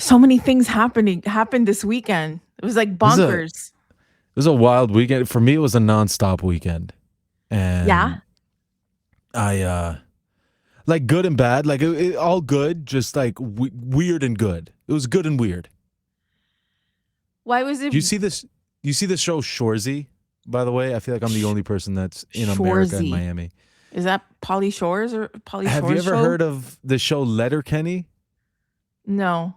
so many things happened this weekend. It was like This is a it bonkers. was a wild weekend. For me, it was a nonstop weekend, Yeah. and I like good and bad, like all good, just like weird and good. It was good and weird. Why was it Do you see this? You see the show Shorzy? By the way, I feel like I'm the only person that's in America and Shorzy? Miami. Is that Polly Shores or Polly Have you Shores ever show? heard of the show Letterkenny? No.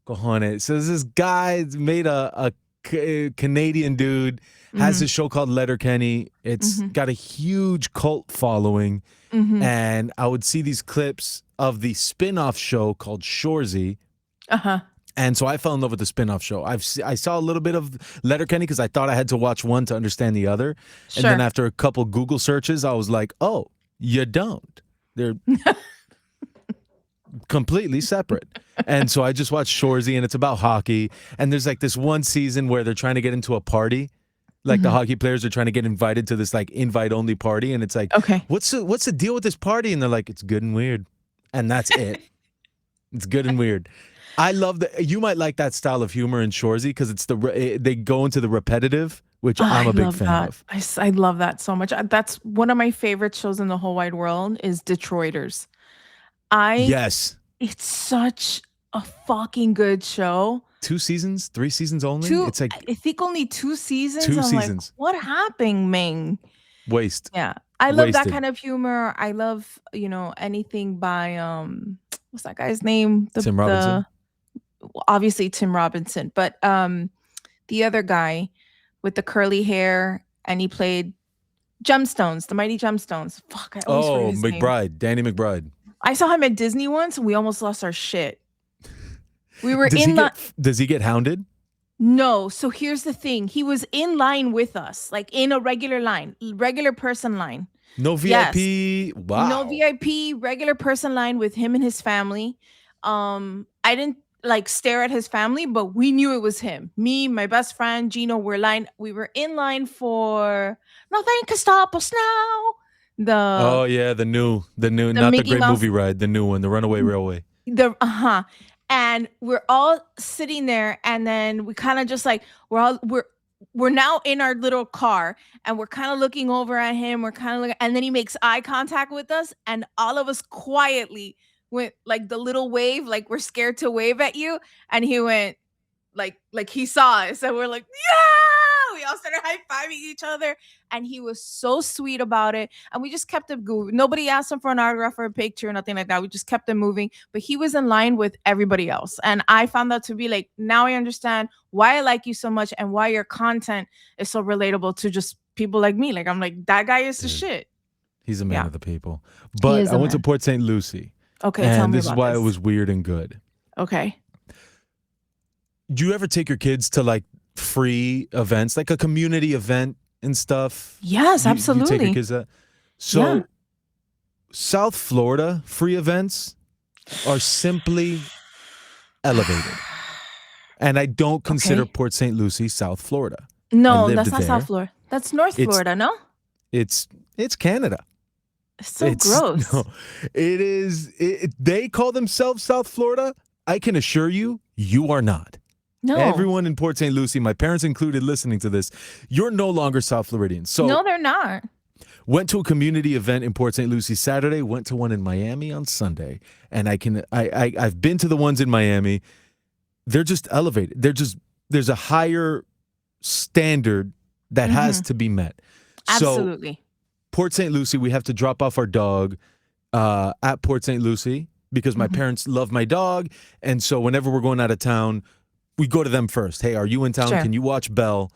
Cojones. So this guy made a Canadian dude has Mm-hmm. this show called Letterkenny. It's Mm-hmm. got a huge cult following, Mm-hmm. and I would see these clips of the spin-off show called Shorzy. Uh-huh. And so I fell in love with the spin-off show. I saw a little bit of Letterkenny because I thought I had to watch one to understand the other. And then Sure. after a couple Google searches, I was like, oh, you don't. They're completely separate. And so I just watched Shorzy, and it's about hockey. And there's like this one season where they're trying to get into a party. Like the Mm-hmm. hockey players are trying to get invited to this like invite-only party. And it's like, Okay. what's the deal with this party? And they're like, it's good and weird. And that's it. It's good and weird. I love that. You might like that style of humor in Shorzy because they go into the repetitive, which Oh, I'm I a big love fan that. of. I love that so much. That's one of my favorite shows in the whole wide world is Detroiters. I Yes. It's such a fucking good show. 2 seasons, 3 seasons only. Two, It's like I think only 2 seasons. two I'm like, seasons. what happened, Ming? Waste. Yeah. I love that Wasted. kind of humor. I love, anything by what's that guy's name? Tim The Robinson. obviously Tim Robinson, but the other guy with the curly hair and he played Gemstones, the Mighty Gemstones. Fuck, I always forget Oh, his name. McBride. Danny McBride. I saw him at Disney once and we almost lost our shit. We were Does he in the get hounded? No, so here's the thing. He was in line with us, like in a regular line, regular person line. No Yes. VIP. Wow. No VIP, regular person line with him and his family. I didn't like stare at his family, but we knew it was him. Me, my best friend, Gino, we were in line for Nothing Can Stop Us Now. Oh The yeah, the new, not the Mickey great Mouse, movie ride, the new one, the Runaway Railway. and we're all sitting there, and then we kind of just like we're now in our little car, and we're kind of looking over at him. We're kind of looking, and then he makes eye contact with us, and all of us quietly went like the little wave, like we're scared to wave at you, and he went like he saw us, and we're like, yeah, we all started high-fiving each other, and he was so sweet about it, and we just kept it moving. Nobody asked him for an autograph or a picture or nothing like that. We just kept it moving, but he was in line with everybody else, and I found that to be like, now I understand why I like you so much and why your content is so relatable to just people like me. Like, I'm like, that guy is the Dude, shit. he's a man Yeah, of the people. he But is I a went to man. Port St. Lucie, Okay, tell and me this is about why it this. was weird and good. Okay. Do you ever take your kids to like free events, like a community event and stuff? Yes, You take your absolutely. kids to that? Yeah. So South Florida free events are simply elevated. And I don't consider Okay. Port St. Lucie South Florida. I No, lived that's not South there. Florida. That's North It's Florida, no? it's Canada. It's so It's gross. no, it is. They call themselves South Florida. I can assure you, you are not. No. Everyone in Port St. Lucie, my parents included, listening to this, you're no longer South Floridians. So No, they're not. went to a community event in Port St. Lucie Saturday. Went to one in Miami on Sunday, and I've been to the ones in Miami. They're just elevated. There's a higher standard that has to be met. So Absolutely. Port St. Lucie, we have to drop off our dog at Port St. Lucie because my parents love my dog. And so whenever we're going out of town, we go to them first. Hey, are you in town? Sure. Can you watch Belle?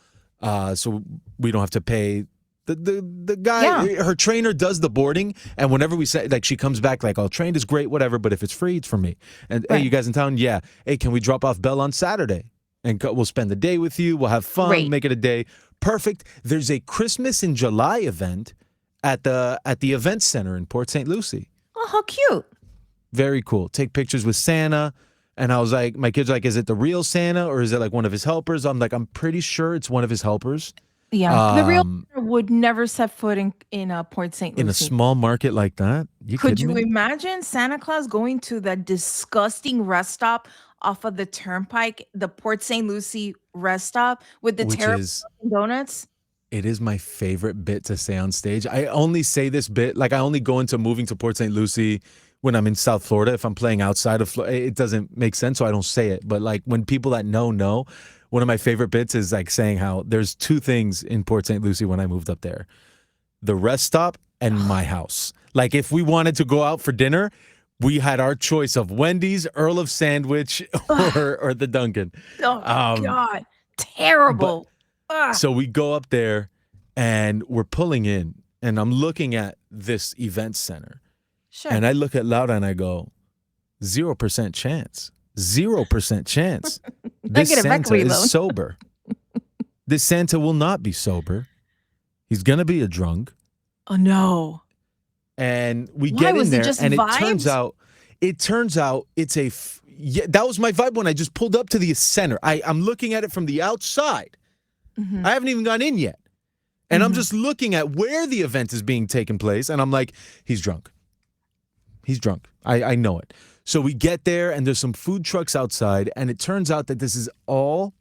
So we don't have to pay. The guy, Yeah. her trainer does the boarding. And whenever we say, like, she comes back like, oh, trained is great, whatever. But if it's free, it's for me. And hey, Right. you guys in town? Yeah. Hey, can we drop off Belle on Saturday? And we'll spend the day with you. We'll have fun, Great. make it a day. Perfect. There's a Christmas in July event at the event center in Port St. Lucie. Oh, how cute. Very cool. Take pictures with Santa. And I was like, my kids are like, is it the real Santa or is it like one of his helpers? I'm like, I'm pretty sure it's one of his helpers. Yeah. The real would never set foot in Port St. Lucie. In a small market like that? Could kidding you me? imagine Santa Claus going to that disgusting rest stop off of the turnpike, the Port St. Lucie rest stop with the which terrible is donuts. it is my favorite bit to say on stage. I only say this bit, like I only go into moving to Port St. Lucie when I'm in South Florida. If I'm playing outside of Florida, it doesn't make sense, so I don't say it. But like when people that know, one of my favorite bits is like saying how there's two things in Port St. Lucie when I moved up there: the rest stop and my house. Like if we wanted to go out for dinner, we had our choice of Wendy's, Earl of Sandwich, Ugh. or the Dunkin'. Oh Um, God, but terrible. Ugh. so we go up there and we're pulling in, and I'm looking at this event center, Sure. and I look at Laura and I go, 0% chance. 0% chance. I This get a Santa Vectory is loan. sober. This Santa will not be sober. He's going to be a drunk. Oh no. And we Why get in was it there, just and it turns vibes? out, it's yeah, that was my vibe when I just pulled up to the center. I'm looking at it from the outside. Hmm. I haven't even gone in yet. And I'm Hmm. just looking at where the event is being taken place, and I'm like, he's drunk. He's drunk. I know it. So we get there, and there's some food trucks outside, and it turns out that this is all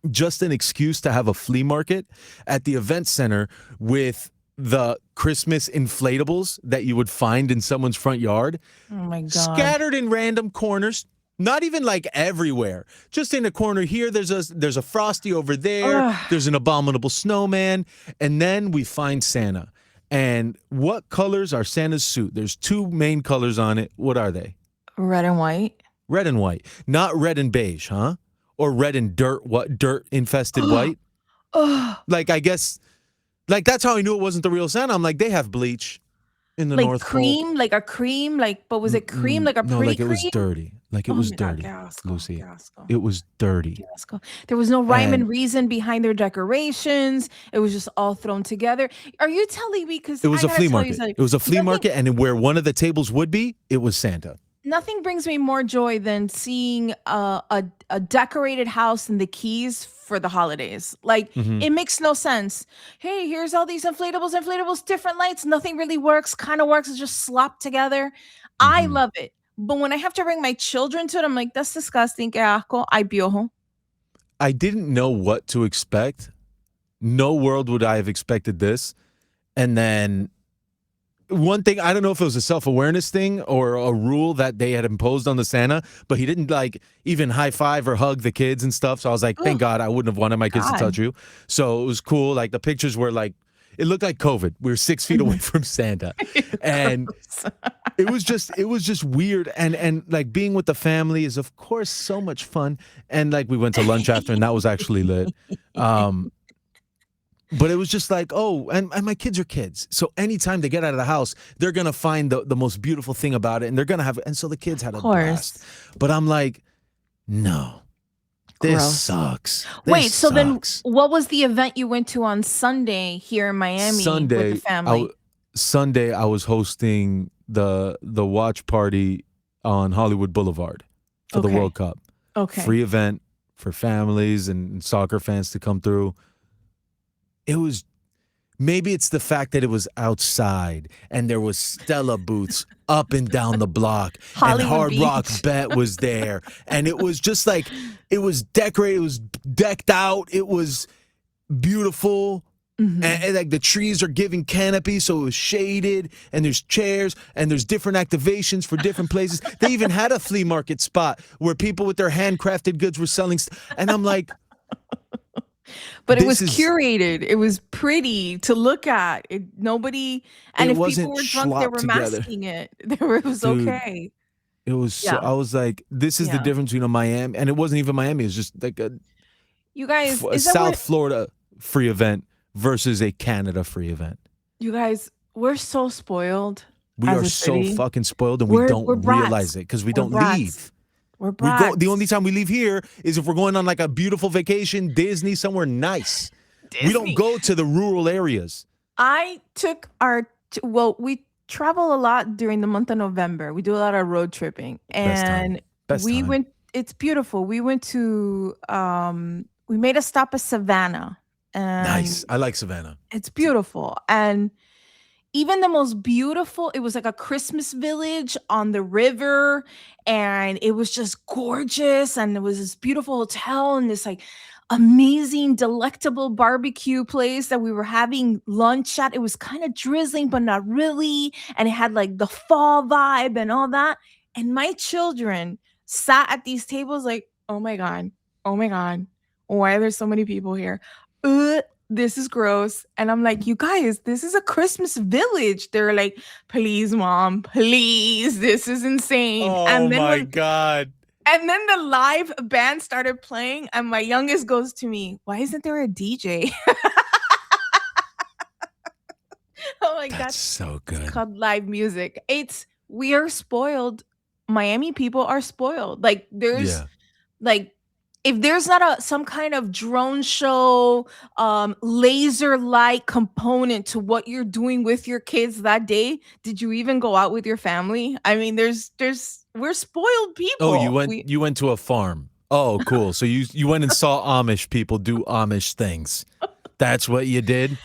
just an excuse to have a flea market at the event center with the Christmas inflatables that you would find in someone's front yard, Oh my God. scattered in random corners. Not even like everywhere. Just in a corner here, there's a Frosty over there. Ugh. There's an abominable snowman. And then we find Santa. And what colors are Santa's suit? There's two main colors on it. What are they? Red and white. Red and white. Not red and beige, huh? Or red and dirt infested Oh, white? oh, Like I guess like that's how I knew it wasn't the real Santa. I'm like, they have bleach in the like North Pole. cream, like a cream, like, but was it cream, like a No, pretty like it was cream? dirty. Like it Oh was my God, dirty, Gasco, Lucy. Gasco, It was dirty. Gasco. There was no rhyme And and reason behind their decorations. It was just all thrown together. Are you telling me? Because it was I a gotta flea tell you market. something. It was a flea Nothing, market, and where one of the tables would be, it was Santa. nothing brings me more joy than seeing a decorated house and the Keys for the holidays. Like Hmm. it makes no sense. Hey, here's all these inflatables, different lights. Nothing really works. Kind of works. It's just slopped together. I Hmm. love it. But when I have to bring my children to it, I'm like, that's disgusting. Que asco. Ay, piojo. I didn't know what to expect. No world would I have expected this. And then one thing, I don't know if it was a self-awareness thing or a rule that they had imposed on the Santa, but he didn't like even high five or hug the kids and stuff. So I was like, thank Oh, God I wouldn't have wanted my kids to touch God. you. So it was cool. Like the pictures were like, it looked like COVID. We were 6 feet away Mhm. from Santa. And Gross. it was just weird. And like being with the family is of course so much fun. And like we went to lunch after, and that was actually lit. Um, but it was just like, oh, and my kids are kids. So anytime they get out of the house, they're going to find the most beautiful thing about it. And they're going to have, and so the kids had Of a blast. course. But I'm like, no, this Gross. sucks. This Wait, so then sucks. what was the event you went to on Sunday here in Miami with the Sunday, family? Sunday, I was hosting the watch party on Hollywood Boulevard for the Okay. World Cup. Okay. Free event for families and soccer fans to come through. It was maybe it's the fact that it was outside and there was Stella booths up and down the block, and Hollywood Hard Rock Beach. Bet was there, and it was just like it was decorated, it was decked out, it was beautiful. Mhm. And like the trees are giving canopy, so it was shaded, and there's chairs, and there's different activations for different places. They even had a flea market spot where people with their handcrafted goods were selling. And I'm like, But it was this is, curated. It was pretty to look at. Nobody, and it if people wasn't were drunk, they slopped were together. masking it. It was Dude, okay. it was so, Yeah. I was like, this is the Yeah. difference between a Miami, and it wasn't even Miami, it was just like You guys, a is that South what Florida free event versus a Canada free event. you guys, we're so spoiled We as are a so city. fucking spoiled, and we We're don't realize brats. it because we We're don't brats. leave. We're We go. The brats. only time we leave here is if we're going on like a beautiful vacation, Disney, somewhere nice. We don't Disney. go to the rural areas. I took our well, we travel a lot during the month of November. We do a lot of road tripping, Best time. and Best we time. went. It's beautiful. We went to we made a stop at Savannah, and Nice. I like Savannah. it's beautiful. And even the most beautiful, it was like a Christmas village on the river, and it was just gorgeous, and it was this beautiful hotel and this like amazing delectable barbecue place that we were having lunch at. It was kind of drizzling but not really, and it had like the fall vibe and all that. And my children sat at these tables like, oh my god, oh my god, why are there so many people here? This is gross. And I'm like, you guys, this is a Christmas village. They're like, please, mom, please, this is insane. Oh my God. And then the live band started playing, and my youngest goes to me, why isn't there a DJ? I'm like, That's so good. it's called live music. We are spoiled. Miami people are spoiled. Like there's like if there's not some kind of drone show, laser light component to what you're doing with your kids that day, did you even go out with your family? I mean, we're spoiled people. Oh, you went to a farm. Oh, cool. So you went and saw Amish people do Amish things. That's what you did?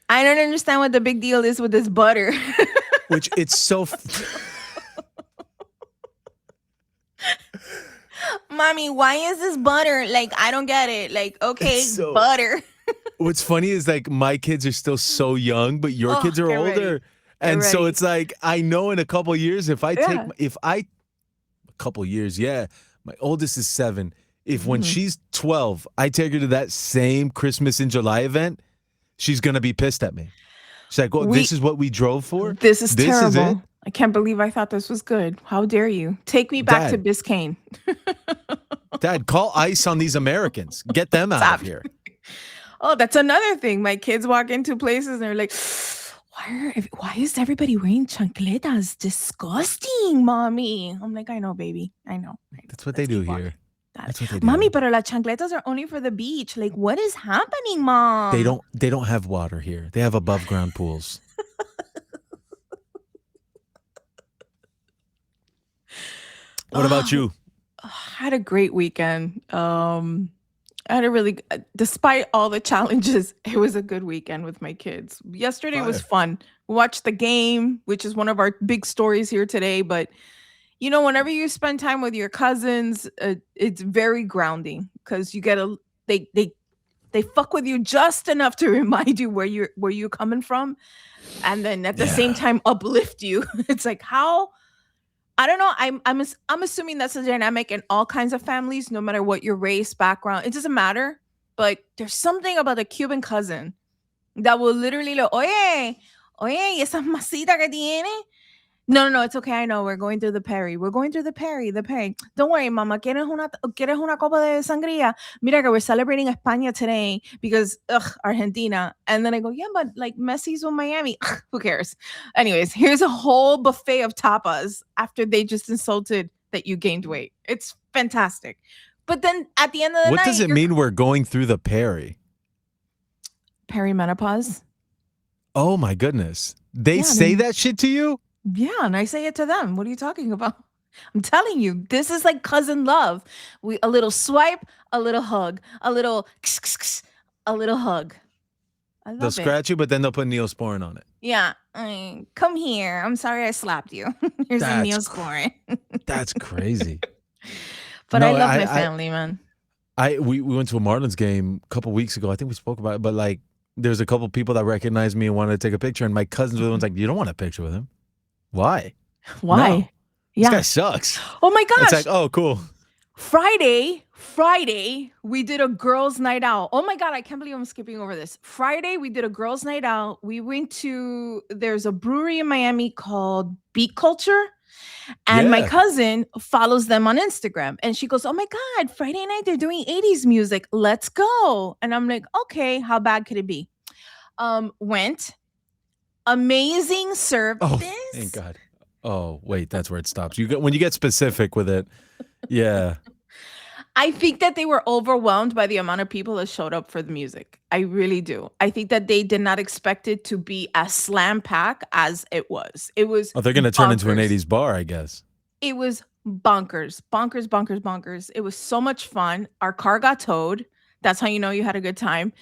I don't understand what the big deal is with this butter. Which it's so Mommy, why is this butter? Like, I don't get it. Like, okay, butter. What's funny is like my kids are still so young, but your kids are older. And so it's like, I know in a couple years, my oldest is 7. If when she's 12, I take her to that same Christmas in July event, she's going to be pissed at me. She's like, well, this is what we drove for? This is terrible. Is it? I can't believe I thought this was good. How dare you? Take me back to Biscayne. Dad, call ICE on these Americans. Get them out of here. Oh, that's another thing. My kids walk into places and they're like, why is everybody wearing chancletas? Disgusting, mommy. I'm like, I know, baby. I know. That's what they do here. That's what they do. Mommy, but las chancletas are only for the beach. Like, what is happening, mom? They don't have water here. They have above ground pools. What about you? I had a great weekend. I had despite all the challenges, it was a good weekend with my kids. Yesterday was fun. We watched the game, which is one of our big stories here today. But, whenever you spend time with your cousins, it's very grounding because you get they fuck with you just enough to remind you where you're coming from. And then at the same time, uplift you. It's like I don't know. I'm assuming that's a dynamic in all kinds of families, no matter what your race, background. It doesn't matter. But there's something about a Cuban cousin that will literally like, oye, ¿y esa masita que tiene? No, it's okay. I know. We're going through the Perry. The Perry. Don't worry, mama. ¿Quieres una copa de sangría? Mira que we're celebrating España today because, Argentina. And then I go, yeah, but like Messi's with Miami. Who cares? Anyways, here's a whole buffet of tapas after they just insulted that you gained weight. It's fantastic. But then at the end of the night. What does it mean we're going through the Perry? Perimenopause. Oh, my goodness. They say that shit to you? Yeah, and I say it to them. What are you talking about? I'm telling you, this is like cousin love. A little swipe, a little hug, a little hug. They'll scratch you, but then they'll put Neosporin on it. Yeah. Come here. I'm sorry I slapped you. Here's a Neosporin. That's crazy. But I love my family, man. We went to a Marlins game a couple weeks ago. I think we spoke about it, but like there's a couple people that recognized me and wanted to take a picture, and my cousins were the ones like, you don't want a picture with him. Why? No. Yeah. This guy sucks. Oh my gosh. It's like, oh, cool. Friday, we did a girls' night out. Oh my God, I can't believe I'm skipping over this. Friday, we did a girls' night out. We went there's a brewery in Miami called Beat Culture. And my cousin follows them on Instagram. And she goes, oh my God, Friday night, they're doing 80s music. Let's go. And I'm like, okay, how bad could it be? Went. Amazing service. Oh, thank God. Oh, wait, that's where it stops. When you get specific with it. Yeah. I think that they were overwhelmed by the amount of people that showed up for the music. I really do. I think that they did not expect it to be as slam pack as it was. It was. Oh, they're going to turn into an 80s bar, I guess. It was bonkers. It was so much fun. Our car got towed. That's how you know you had a good time.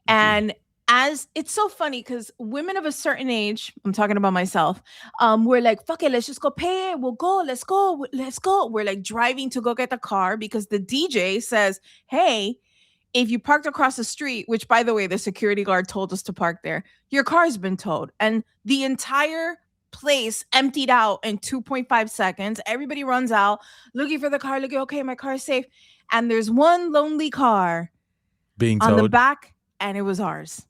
And as it's so funny because women of a certain age, I'm talking about myself, we're like, fuck it, let's just go pay it. We'll go, let's go. We're like driving to go get the car because the DJ says, hey, if you parked across the street, which by the way, the security guard told us to park there, your car's been towed. And the entire place emptied out in 2.5 seconds. Everybody runs out looking for the car, looking, okay, my car's safe. And there's one lonely car Being on the towed. back, and it was ours.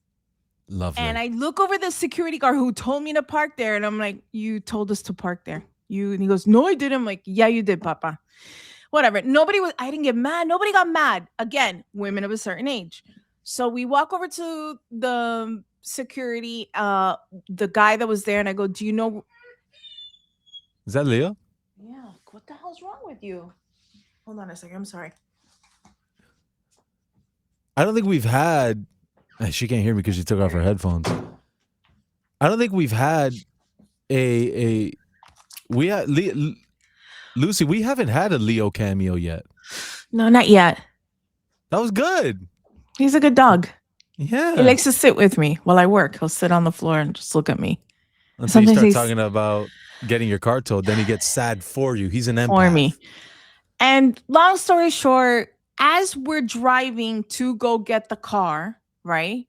Lovely. And I look over the security guard who told me to park there, and I'm like, "You told us to park there." And he goes, "No, I didn't." I'm like, "Yeah, you did, Papa." Whatever. I didn't get mad. Nobody got mad. Again, women of a certain age. So we walk over to the security, the guy that was there, and I go, "Do you know?" Is that Leo? Yeah. What the hell's wrong with you? Hold on a second. I'm sorry. I don't think we've had. She can't hear me because she took off her headphones. I don't think we've had we had Lucy. We haven't had a Leo cameo yet. No, not yet. That was good. He's a good dog. Yeah. He likes to sit with me while I work. He'll sit on the floor and just look at me. Until you start talking about getting your car towed, then he gets sad for you. He's an empath. For me. And long story short, as we're driving to go get the car, right?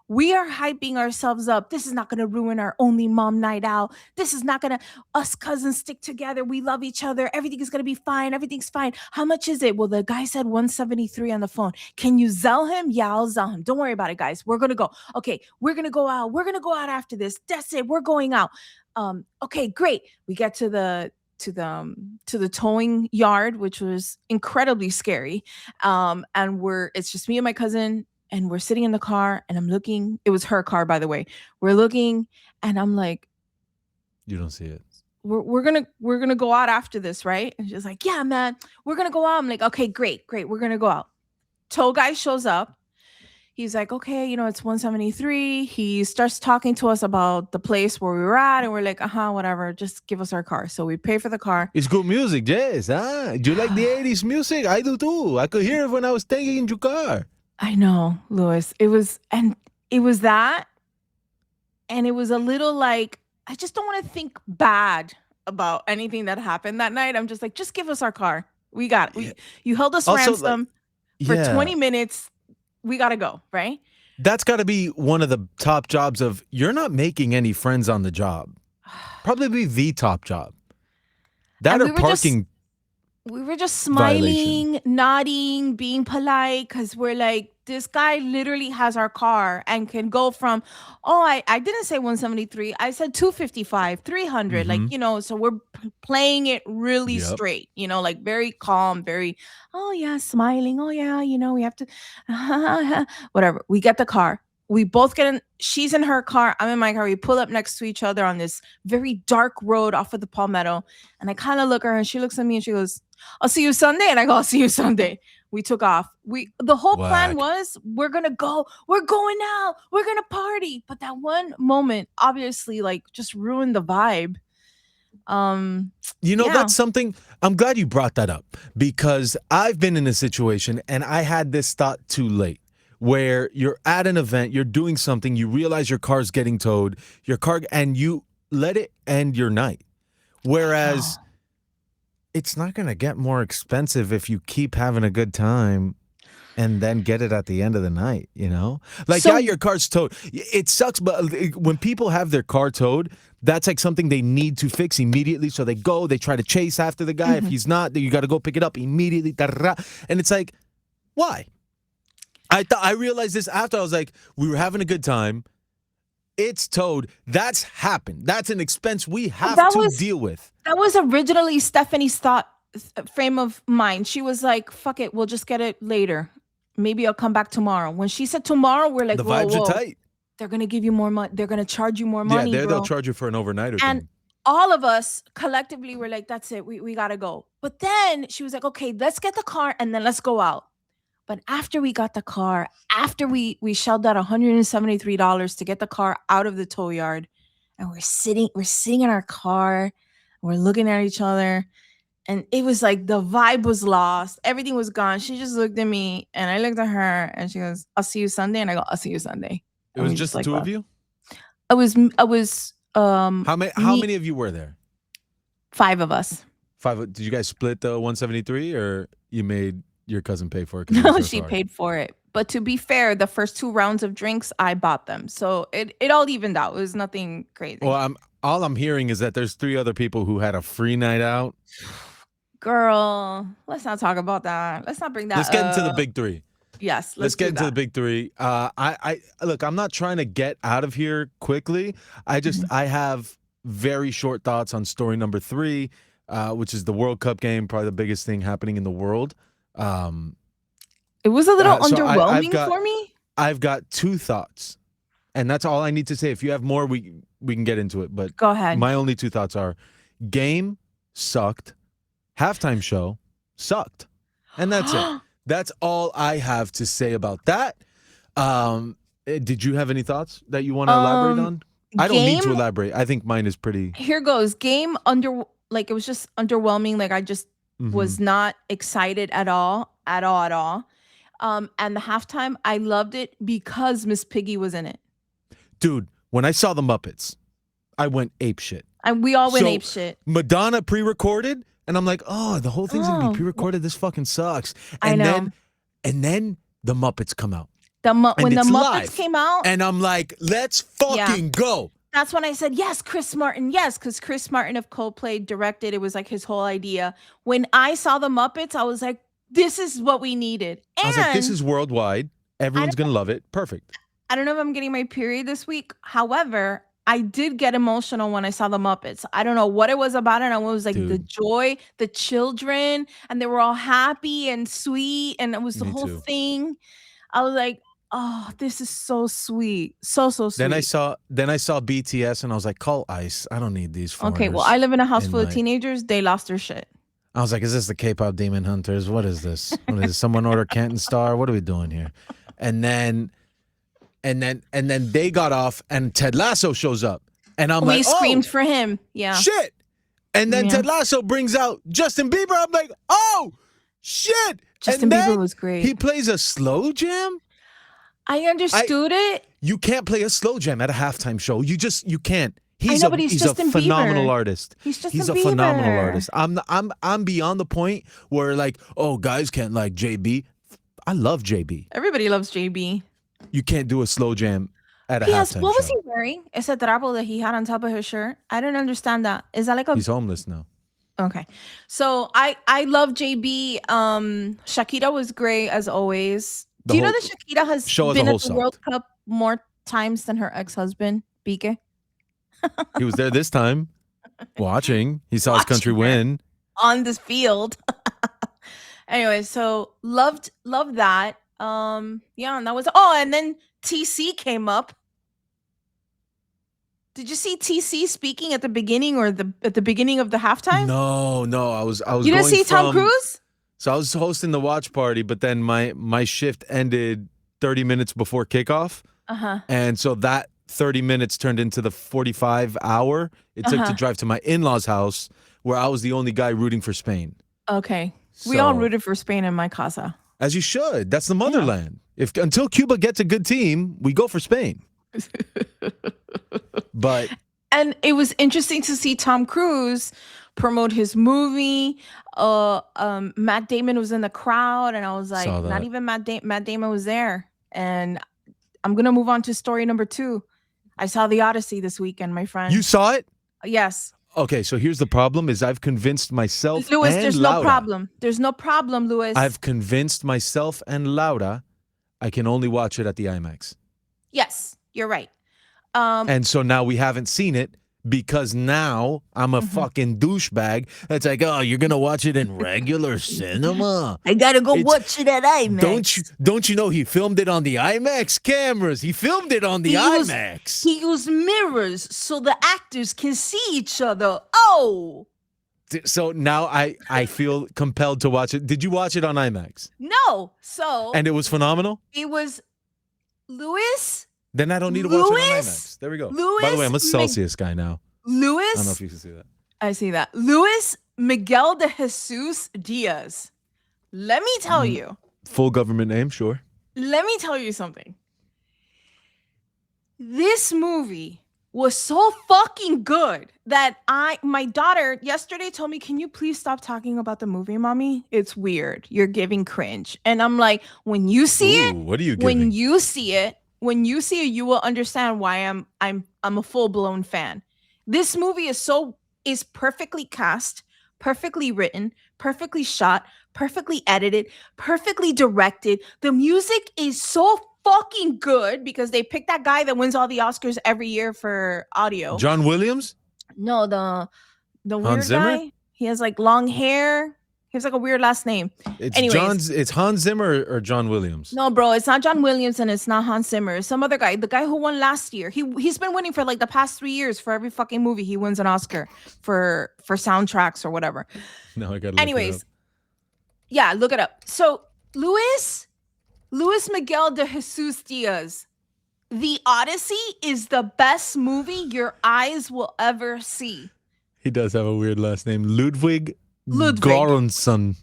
We are hyping ourselves up. This is not going to ruin our only mom night out. This is not going to, us cousins stick together. We love each other. Everything is going to be fine. Everything's fine. How much is it? Well, the guy said 173 on the phone. Can you Zell him? Yeah, I'll Zell him. Don't worry about it, guys. We're going to go. Okay, we're going to go out. We're going to go out after this. That's it. We're going out. Okay, great. We get to the towing yard, which was incredibly scary. And it's just me and my cousin, and we're sitting in the car, and I'm looking. It was her car, by the way. We're looking, and I'm like, you don't see it. We're gonna go out after this, right? And she's like, yeah, man, we're gonna go out. I'm like, okay, great, we're gonna go out. Tow guy shows up. He's like, okay, it's 173. He starts talking to us about the place where we were at, and we're like, whatever, just give us our car. So we pay for the car. It's good music, Jess. Huh? Do you like the 80s music? I do too. I could hear it when I was taking in your car. I know, Louis. It was that, and it was a little like, I just don't want to think bad about anything that happened that night. I'm just like, just give us our car. We got it. You held us also, ransom for 20 minutes. We got to go, right? That's got to be one of the top jobs of, you're not making any friends on the job. Probably the top job. That or parking. We were just smiling, nodding, being polite, because we're like, this guy literally has our car and can go from, I didn't say 173. I said 255, 300. Mm-hmm. Like, so we're playing it really straight, like very calm, very, smiling. Oh, yeah, we have to, whatever. We get the car. We both get in. She's in her car. I'm in my car. We pull up next to each other on this very dark road off of the Palmetto. And I kind of look at her, and she looks at me, and she goes, I'll see you Sunday. And I go, I'll see you Sunday. We took off. The whole plan was, we're going to go. We're going out. We're going to party. But that one moment, obviously, like, just ruined the vibe. That's something. I'm glad you brought that up, because I've been in a situation, and I had this thought too late, where you're at an event, you're doing something, you realize your car's getting towed, and you let it end your night. Whereas it's not going to get more expensive if you keep having a good time and then get it at the end of the night, Like, your car's towed. It sucks, but when people have their car towed, that's like something they need to fix immediately. So they try to chase after the guy. Mm-hmm. If he's not, then you got to go pick it up immediately. And it's like, why? I realized this after. I was like, we were having a good time. It's towed. That's happened. That's an expense we have to deal with. That was originally Stephanie's frame of mind. She was like, fuck it, we'll just get it later. Maybe I'll come back tomorrow. When she said tomorrow, we're like, the vibes are tight. They're going to give you more money. They're going to charge you more money. Yeah, they'll charge you for an overnighter. And all of us collectively were like, that's it. We got to go. But then she was like, okay, let's get the car and then let's go out. But after we got the car, after we shelled out $173 to get the car out of the tow yard, and we're sitting in our car, we're looking at each other, and it was like the vibe was lost. Everything was gone. She just looked at me, and I looked at her, and she goes, I'll see you Sunday. And I go, I'll see you Sunday. It And was we just just the like two of left. you? I was How me, many of you were there? 5 of us. Five. Did you guys split the 173, or you made your cousin pay for it because he was No, so she sorry? paid for it. But to be fair, the first 2 rounds of drinks, I bought them. So it all evened out. It was nothing Well, crazy. all I'm hearing is that there's 3 other people who had a free night out. Girl, let's not talk about that. Let's not bring Let's that get into the up. big 3. Yes, Let's let's get do into the that. big 3. I look. I'm not trying to get out of here quickly. Mhm. I have very short thoughts on story number 3, which is the World Cup game, probably the biggest thing happening in the world. It was a little So underwhelming for me. I've got 2 thoughts, and that's all I need to say. If you have more, we can get into it. But Go ahead. my only 2 thoughts are: game sucked, halftime show sucked, and that's it. That's all I have to say about that. Did you have any thoughts that you want to elaborate Um, on? I don't need to game, elaborate. I think mine is pretty. here goes. Game like it was just underwhelming. Like I just Mhm. was not excited at all, at all, at all. And the halftime, I loved it because Miss Piggy was in it. Dude, when I saw the Muppets, I went ape shit. And we all went So ape shit. Madonna pre-recorded, and I'm like, oh, the whole thing's gonna be Oh, pre-recorded. This fucking sucks. I And know. then the Muppets come out, When and the it's Muppets live, came out, and I'm like, let's yeah, fucking go. that's when I said yes, Chris Martin, yes, because Chris Martin of Coldplay directed. It was like his whole idea. When I saw the Muppets, I was like, this is what we needed. I was like, this And is worldwide. I Everyone's gonna love it. Perfect. I don't know if I'm getting my period this week. However, I did get emotional when I saw the Muppets. I don't know what it was about it. I was like the Dude, joy, the children, and they were all happy and sweet, and it was the me whole too. thing. I was like, oh, this is so sweet. So Then I sweet. saw BTS, and I was like, call ICE. I don't need these Okay, well, I foreigners live in a house in full of my. teenagers. They lost their shit. I was like, is this the K-pop Demon Hunters? What is this? What is this? Someone order Canton Star? What are we doing here? And then they got off, and Ted Lasso shows up, and I'm We like, oh screamed for him. Yeah. shit! And then Yeah. Ted Lasso brings out Justin Bieber. I'm like, oh shit! Justin And Bieber then was great. he plays a slow jam. I understood it. You can't play a slow jam at a halftime show. You can't. I know, but he's He's a Justin phenomenal Bieber. artist. He's Justin He's a phenomenal Bieber. artist. I'm beyond the point where like, oh, guys can't like JB. I love JB. Everybody loves JB. You can't do a slow jam at a P.S. halftime What was show. he wearing? It's a trapo that he had on top of his shirt. I don't understand that. Is that like a He's homeless now. okay? So I love JB. Shakira was great as always. The Do you know whole that Shakira has show as been a at whole the World sucked. Cup more times than her ex-husband, Pique? He was there this time, watching. He saw his country Watching her win. on this field. Anyway, so loved that. Yeah, and that was and then TC came up. Did you see TC speaking at the beginning or at the beginning of the halftime? No, I was You didn't going see Tom from. Cruise? So I was hosting the watch party, but then my shift ended 30 minutes before kickoff. Uh-huh. And so that 30 minutes turned into the 45 hour it took to Uh-huh. drive to my in-laws' house, where I was the only guy rooting for Spain. Okay. We all So, rooted for Spain in my casa. as you should. That's the motherland. If until Cuba gets a good team, we go for Spain. But And it was interesting to see Tom Cruise promote his movie. Matt Damon was in the crowd, and I was like, Saw not that. even Matt Damon was there. And I'm gonna move on to story number 2. I saw the Odyssey this weekend, my friend. you saw it? Yes. Okay, so here's the problem: is I've convinced myself Louis, and there's Laura. no problem. There's no problem, Louis. I've convinced myself and Laura I can only watch it at the IMAX. Yes, you're right. And so now we haven't seen it because now I'm a fucking douchebag. It's like, oh, you're gonna watch it in regular cinema. I gotta go It's- watch it at IMAX. Don't you know he filmed it on the IMAX cameras? He filmed it on the IMAX. He used mirrors so the actors can see each other. Oh So now I feel compelled to watch it. Did you watch it on IMAX? no! So And it was phenomenal? it was Louis. Then I don't need to watch it on Louis? IMAX. There we go. By the way, I'm a Louis Celsius guy now. I don't know if Luis. you can see that. I see that. Luis Miguel de Jesus Diaz. Let me tell you. Full government name, sure. Let me tell you something. This movie was so fucking good that my daughter yesterday told me, "Can you please stop talking about the movie, mommy? It's weird. You're giving cringe." And I'm like, "When you see Ooh, it, what are you when giving? you see it, when you see it, you will understand why I'm a full-blown fan." This movie is perfectly cast, perfectly written, perfectly shot, perfectly edited, perfectly directed. The music is so fucking good because they pick that guy that wins all the Oscars every year for audio. John Williams? No, the Hans weird Zimmer? guy. He has like long hair. He has like a weird last name. It's Anyways, It's Hans Zimmer or John Williams? no, bro, it's not John Williams and it's not Hans Zimmer. It's some other guy. The guy who won last year. He's been winning for like the past 3 years for every fucking movie. He wins an Oscar for soundtracks or whatever. No, I gotta look it up. Anyways, yeah, look it up. So Luis Miguel de Jesus Diaz. The Odyssey is the best movie your eyes will ever see. He does have a weird last name. Ludwig Ludwig. Göransson.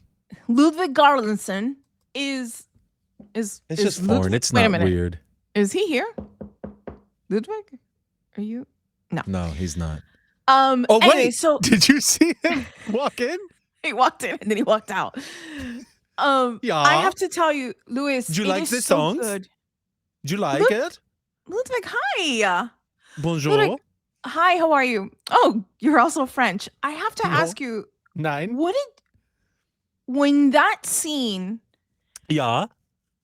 Ludwig Göransson is It's is just foreign. Ludwig- It's Wait a not minute. weird. Is he here? Ludwig? Are you? No, he's not. Oh, anyway, wait. so Did you see him walk in? he walked in and then he walked out. Yeah. I have to tell you, Louis, Do you it like is the so songs? good. Do you like Look- it? Ludwig, hi. Bonjour. Ludwig, hi, how are you? Oh, you're also French. I have to No. ask you, Nine. when that scene Yeah.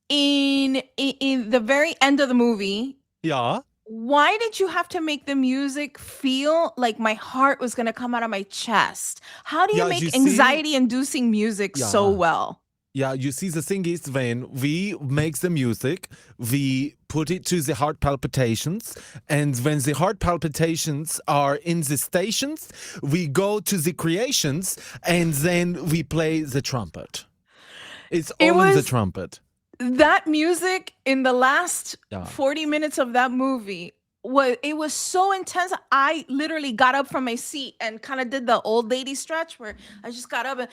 in the very end of the movie, Yeah. why did you have to make the music feel like my heart was going to come out of my chest? How do you Yeah, you make see- anxiety-inducing music so Yeah. well? Yeah, you see, the thing is, when we make the music, we put it to the heart palpitations. And when the heart palpitations are in the stations, we go to the creations and then we play the trumpet. It's It all in the was- trumpet. That music in the last Yeah. 40 minutes of that movie was so intense. I literally got up from my seat and kind of did the old lady stretch where I just got up and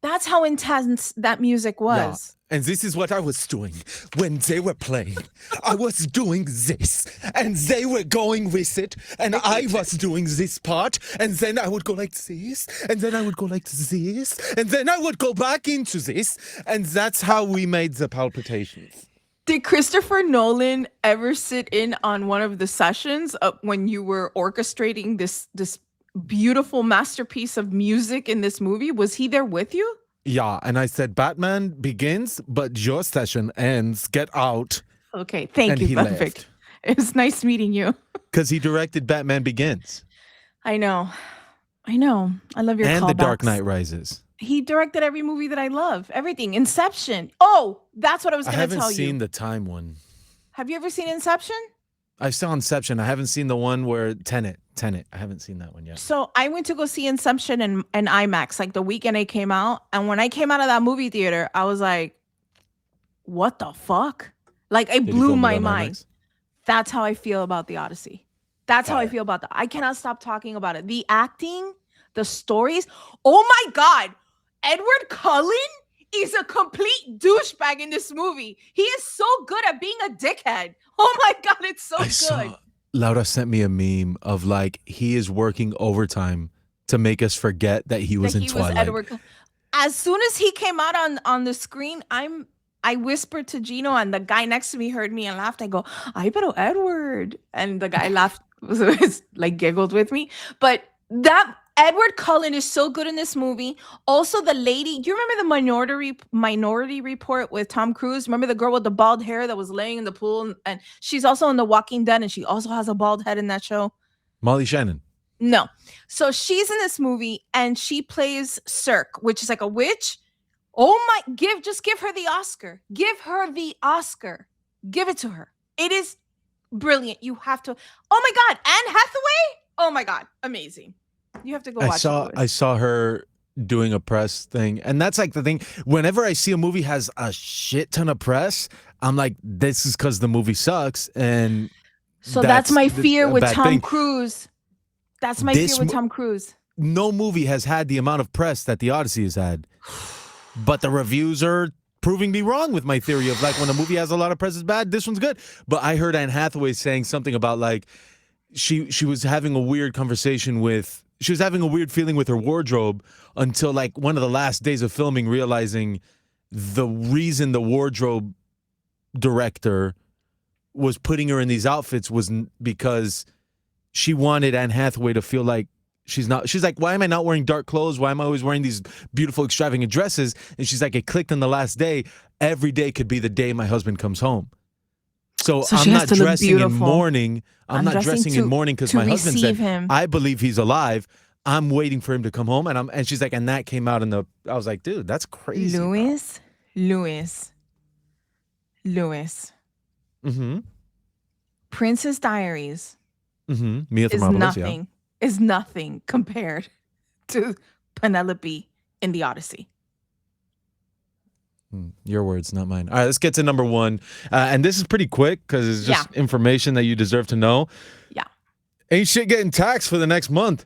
that's how intense that music was. And this is what I was doing when they were playing. I was doing this, and they were going with it, and I was doing this part, and then I would go like this, and then I would go like this, and then I would go back into this, and that's how we made the palpitations. Did Christopher Nolan ever sit in on one of the sessions when you were orchestrating this beautiful masterpiece of music in this movie? Was he there with you? Yeah, and I said, Batman begins, but your session ends. Get out. Okay, thank And you, he Ludwig. left. It was nice meeting you. Because he directed Batman Begins I know. I love your and The Dark callbacks. Knight Rises. He directed every movie that I love. Everything. Inception. Oh, that's what I was I going to haven't tell seen you. the time one. Have you ever seen Inception? I saw Inception. I haven't seen the one where Tenet. I haven't seen that one yet. So I went to go see Inception in IMAX like the weekend it came out. And when I came out of that movie theater, I was like, what the fuck? Like it Did you blew film it my on mind. IMAX? That's how I feel about the Odyssey. That's how I Fire. feel about that. I cannot stop talking about it. The acting, the stories. Oh my God. Edward Cullen is a complete douchebag in this movie. He is so good at being a dickhead. Oh my God, it's so I good. saw Laura sent me a meme of like he is working overtime to make us forget that he was That in he Twilight. was Edward. As soon as he came out on the screen, I whispered to Gino, and the guy next to me heard me and laughed. I go, "Ay, pero Edward," and the guy laughed, was like giggled with me. But that Edward Cullen is so good in this movie. Also, the lady, do you remember the Minority Report with Tom Cruise? Remember the girl with the bald hair that was laying in the pool, and she's also in The Walking Dead, and she also has a bald head in that show. Molly Shannon. No. So she's in this movie and she plays Cirque, which is like a witch. Oh my, just give her the Oscar. Give her the Oscar. Give it to her. It is brilliant. You have to. Oh my God. Anne Hathaway? Oh my God. Amazing. You have to go watch it. I saw her doing a press thing, and that's like the thing. Whenever I see a movie has a shit ton of press, I'm like, this is because the movie sucks. And So that's my the- fear a with bad Tom thing. Cruise. That's my This fear with mo- Tom Cruise. No movie has had the amount of press that the Odyssey has had, but the reviews are proving me wrong with my theory of like when a movie has a lot of press, it's bad. This one's good. But I heard Anne Hathaway saying something about like she was having a weird conversation with. She was having a weird feeling with her wardrobe until like one of the last days of filming, realizing the reason the wardrobe director was putting her in these outfits was because she wanted Anne Hathaway to feel like she's like, why am I not wearing dark clothes? Why am I always wearing these beautiful, extravagant dresses? And she's like, it clicked on the last day. Every day could be the day my husband comes home. So I'm not dressing in mourning. I'm not dressing in mourning because my husband's dead. Him. I believe he's alive. I'm waiting for him to come home. And she's like, and that came out I was like, dude, that's crazy. Louis. Mm-hmm. Princess Diaries Mia is nothing compared to Penelope in the Odyssey. Your words, not mine. All right, let's get to number one. And this is pretty quick because it's just information that you deserve to know. Yeah. Ain't shit getting taxed for the next month.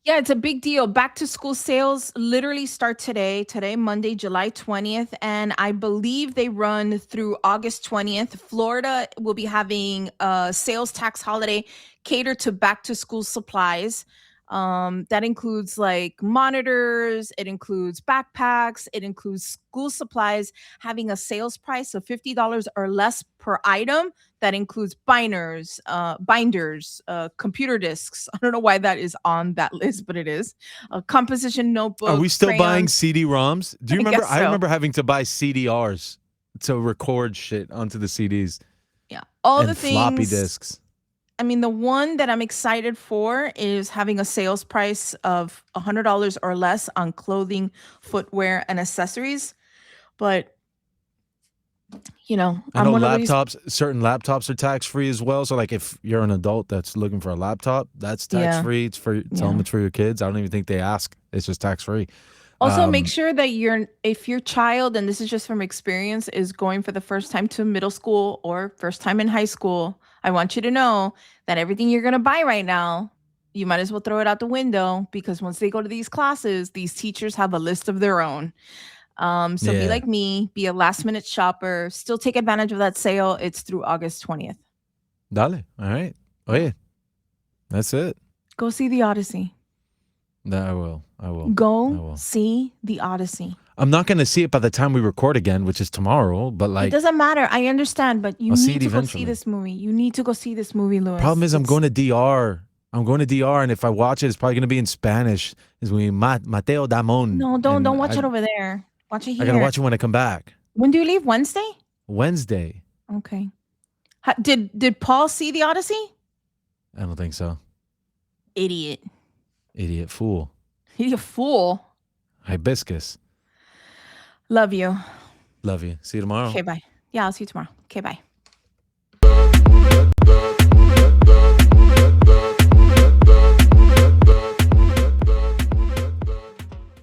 Yeah, it's a big deal. Back to school sales literally start today, Monday, July 20th. And I believe they run through August 20th. Florida will be having a sales tax holiday catered to back to school supplies. That includes like monitors, it includes backpacks, it includes school supplies having a sales price of $50 or less per item. That includes binders, computer discs. I don't know why that is on that list, but it is. A composition notebook. Are we still crayons. buying CD-ROMs? Do you remember? So. I remember having to buy CDRs to record shit onto the CDs. Yeah, all and the things. Floppy disks. I mean, the one that I'm excited for is having a sales price of $100 or less on clothing, footwear, and accessories. But, you know, I know certain laptops are tax-free as well. So, like, if you're an adult that's looking for a laptop, that's tax-free. It's for tell them it's for your kids. I don't even think they ask. It's just tax-free. Also, make sure that if your child, and this is just from experience, is going for the first time to middle school or first time in high school, I want you to know that everything you're going to buy right now, you might as well throw it out the window, because once they go to these classes, these teachers have a list of their own. So be like me, be a last minute shopper, still take advantage of that sale. It's through August 20th. Dale. All right. Oh, yeah. That's it. Go see the Odyssey. No, I will. Go see the Odyssey. I'm not going to see it by the time we record again, which is tomorrow, but like... It doesn't matter. I understand, but you need to go see this movie. You need to go see this movie, Louis. Problem is, I'm going to DR. And if I watch it, it's probably going to be in Spanish. It's going to be Mateo Damon. No, don't watch it over there. Watch it here. I got to watch it when I come back. When do you leave? Wednesday? Wednesday. Okay. Did Paul see the Odyssey? I don't think so. Idiot fool. He's a fool. Hibiscus. Love you. See you tomorrow. Okay, bye. Yeah, I'll see you tomorrow. Okay, bye.